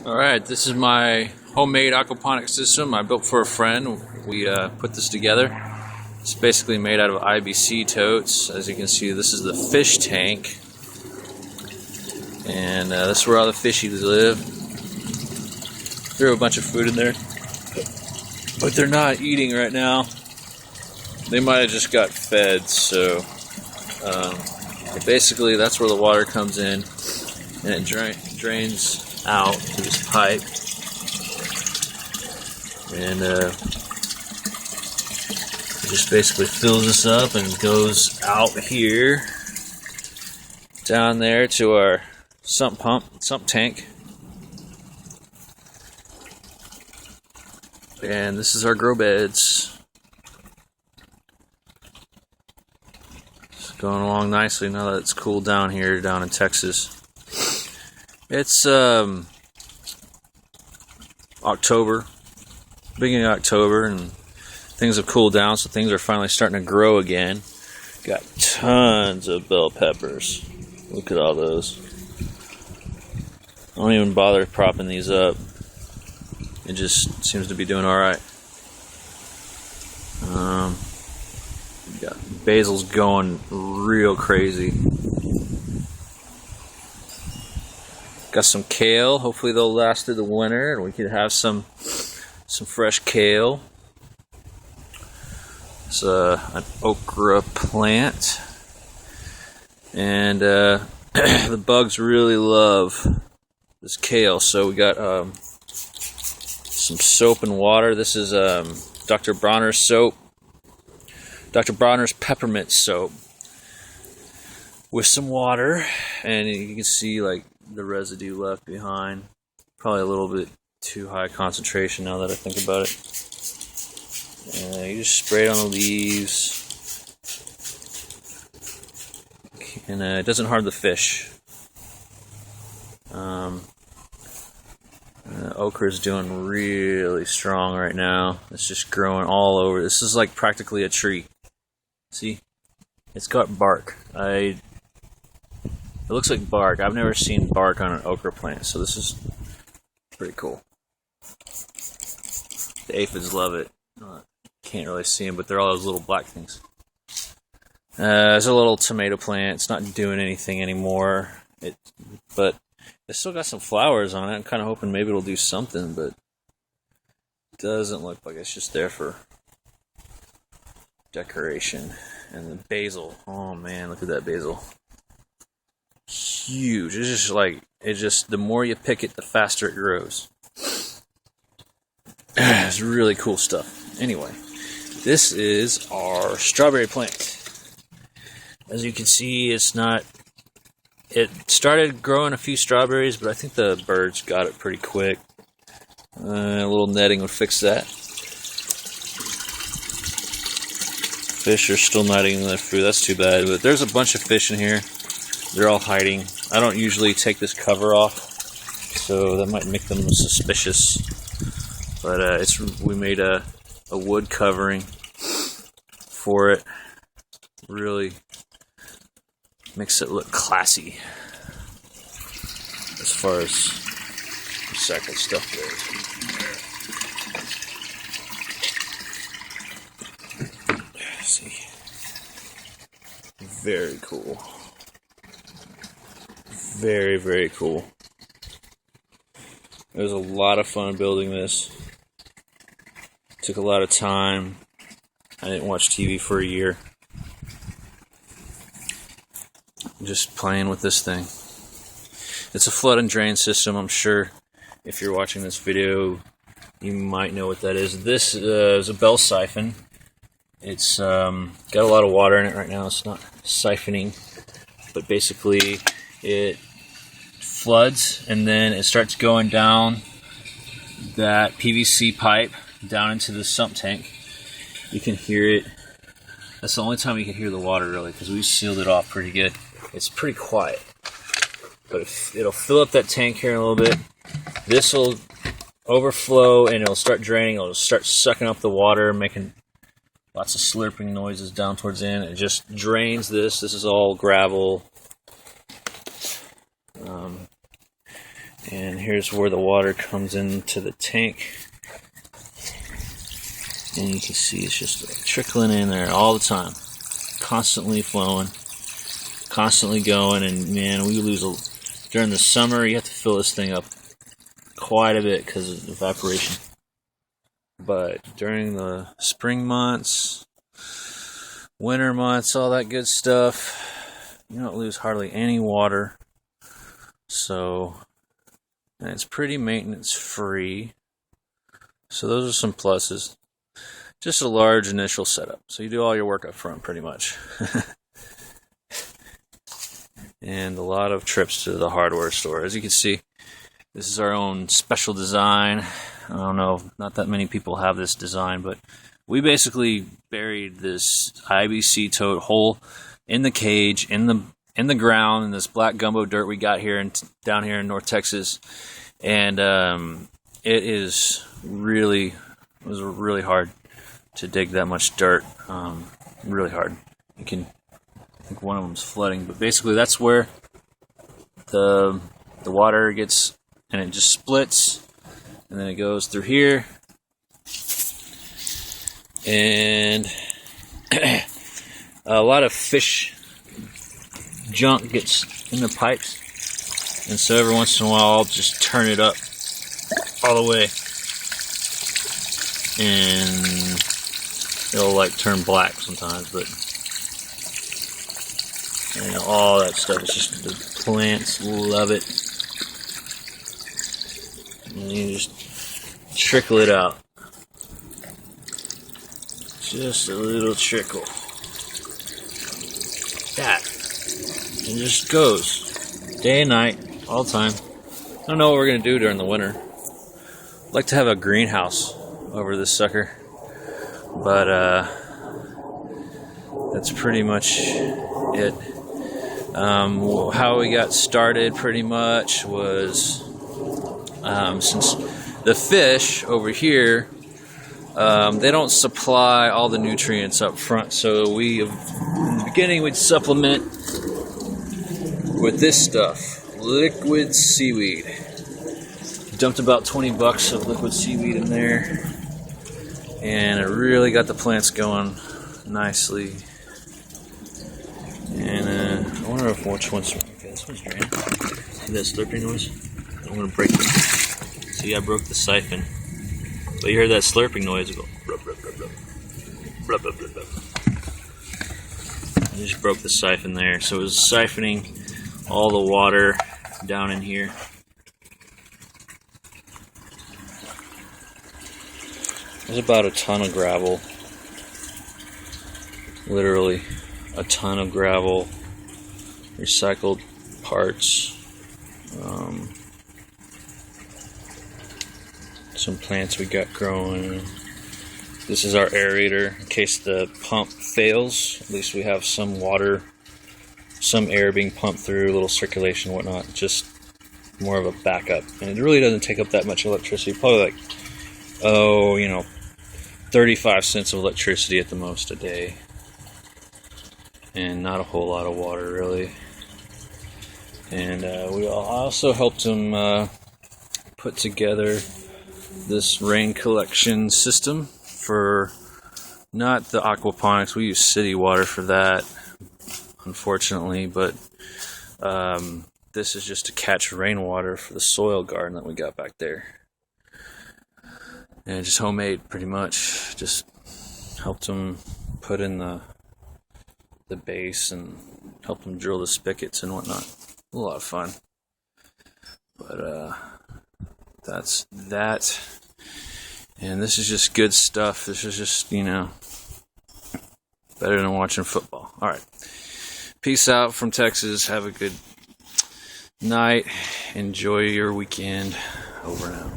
Alright, this is my homemade aquaponics system I built for a friend. We put this together. It's basically made out of IBC totes. As you can see, this is the fish tank. And this is where all the fishies live. Threw a bunch of food in there, but they're not eating right now. They might have just got fed, so basically that's where the water comes in, and it drains out to this pipe, and it just basically fills this up and goes out here down there to our sump tank. And this is our grow beds. It's going along nicely now that it's cooled down here down in Texas. It's October, beginning of October, and things have cooled down, so things are finally starting to grow again. Got tons of bell peppers. Look at all those. I don't even bother propping these up. It just seems to be doing alright. Got basil's going real crazy. Got some kale. Hopefully they'll last through the winter and we can have some fresh kale. It's an okra plant. And the bugs really love this kale. So we got some soap and water. This is Dr. Bronner's soap. Dr. Bronner's peppermint soap with some water, and you can see like the residue left behind. Probably a little bit too high concentration now that I think about it. And you just spray it on the leaves, and it doesn't harm the fish. Okra is doing really strong right now. It's just growing all over. This is like practically a tree. See? It's got bark. It looks like bark. I've never seen bark on an okra plant, so this is pretty cool. The aphids love it. Can't really see them, but they're all those little black things. There's a little tomato plant. It's not doing anything anymore. But it's still got some flowers on it. I'm kind of hoping maybe it'll do something, but it doesn't look like it's just there for decoration. And the basil, oh man, look at that basil. Huge. It's just the more you pick it, the faster it grows. It's really cool stuff. Anyway, this is our strawberry plant. As you can see, it started growing a few strawberries, but I think the birds got it pretty quick. A little netting would fix that. Fish are still not eating their food. That's too bad. But there's a bunch of fish in here. They're all hiding. I don't usually take this cover off, so that might make them suspicious. But we made a wood covering for it. Really makes it look classy as far as recycled stuff goes. Let's see. Very cool. Very, very cool. It was a lot of fun building this. Took a lot of time. I didn't watch TV for a year. Just playing with this thing. It's a flood and drain system. I'm sure if you're watching this video, you might know what that is. This is a bell siphon. It's got a lot of water in it right now. It's not siphoning, but basically it floods and then it starts going down that PVC pipe down into the sump tank. You can hear it. That's the only time you can hear the water really, because we sealed it off pretty good. It's pretty quiet, but it'll fill up that tank here in a little bit. This will overflow and it'll start draining. It'll start sucking up the water, making lots of slurping noises down towards the end. It just drains this. This is all gravel. And here's where the water comes into the tank. And you can see it's just trickling in there all the time. Constantly flowing. Constantly going. And man, we lose during the summer, you have to fill this thing up quite a bit because of evaporation. But during the spring months, winter months, all that good stuff, you don't lose hardly any water. So, and it's pretty maintenance free. So those are some pluses. Just a large initial setup. So you do all your work up front pretty much. And a lot of trips to the hardware store. As you can see, this is our own special design. I don't know, not that many people have this design, but we basically buried this IBC tote hole in the cage, in the ground, in this black gumbo dirt we got here down here in North Texas. And it was really hard to dig that much dirt. Really hard. I think one of them's flooding, but basically that's where the water gets, and it just splits, and then it goes through here, and a lot of fish junk gets in the pipes, and so every once in a while I'll just turn it up all the way, and it'll like turn black sometimes, but you know, all that stuff. It's just the plants love it. And you just trickle it out. Just a little trickle. That. And just goes. Day and night. All the time. I don't know what we're going to do during the winter. I'd like to have a greenhouse over this sucker. But, that's pretty much it. How we got started pretty much was since the fish over here, they don't supply all the nutrients up front, so in the beginning we'd supplement with this stuff, liquid seaweed. Dumped about $20 of liquid seaweed in there, and it really got the plants going nicely. And I wonder which one's... Okay, this one's draining. See that slurping noise? I'm going to break it. See, I broke the siphon. But you heard that slurping noise. Go, rub, rub, rub, rub. Rub, rub, rub, rub. I just broke the siphon there. So it was siphoning all the water down in here. There's about a ton of gravel. Literally a ton of gravel, recycled parts, some plants we got growing. This is our aerator in case the pump fails. At least we have some water, some air being pumped through, a little circulation and whatnot, just more of a backup. And it really doesn't take up that much electricity, probably like 35 cents of electricity at the most a day. And not a whole lot of water, really. And we also helped him put together this rain collection system for not the aquaponics. We use city water for that, unfortunately, but this is just to catch rainwater for the soil garden that we got back there. And just homemade, pretty much. Just helped him put in the base and help them drill the spigots and whatnot. A lot of fun. But that's that. And this is just good stuff. This is just, better than watching football. Alright. Peace out from Texas. Have a good night. Enjoy your weekend. Over now.